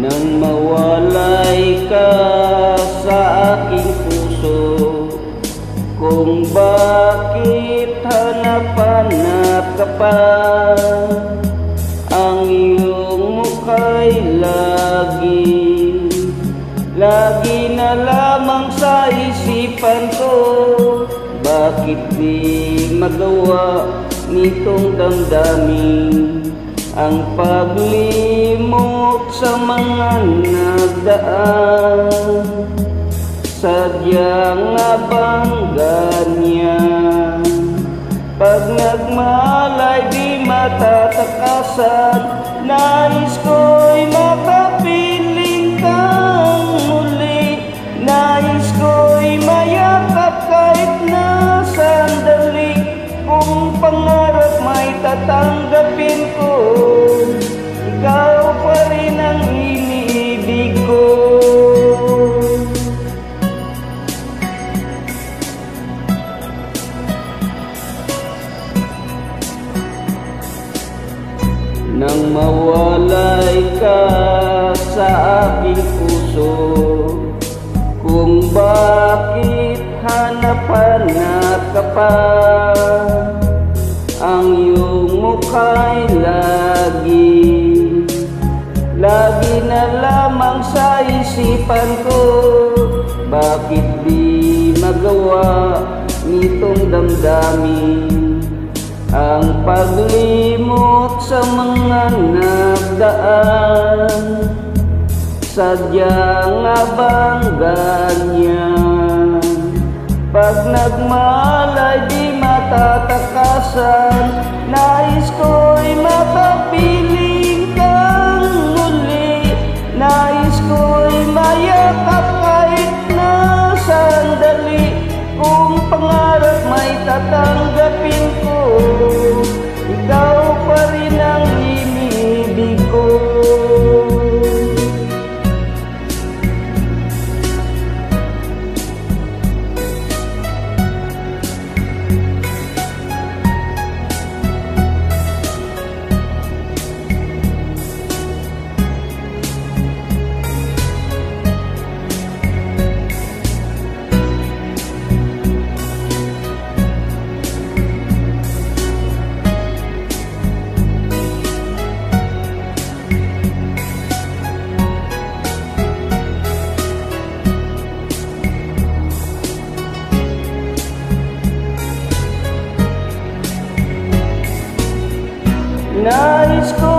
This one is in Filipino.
Nang mawalay ka sa aking puso, kung bakit hanap-hanap ka pa. Ang iyong mukha'y lagi na lamang sa isipan ko. Bakit di magawa nitong damdamin ang paglimot sa mga nagdaan? Sadyang nga bang ganyan? Pag nagmalay di matatakasan, nais ko'y makapiling kang muli. Nais ko'y mayakap kahit na sandali. Kung pangarap may tatanggapin ko, ikaw pa rin ang iniibig ko. Nang mawalay ka sa aking puso, kung bakit hanap-hanap ka pa. Ang iyong mukha'y lagi na lamang sa isipan ko. Bakit di magawa nitong damdamin ang paglimot sa mga nagdaan? Sadyang nga bang ganyan? Pag nagmalay di matatakasan, nais ko'y makapiling kang muli. Nais ko'y mayakap kahit na sandali. Kung pangarap may tatanggapin ko, ikaw pa rin ang iniibig ko. Nais ko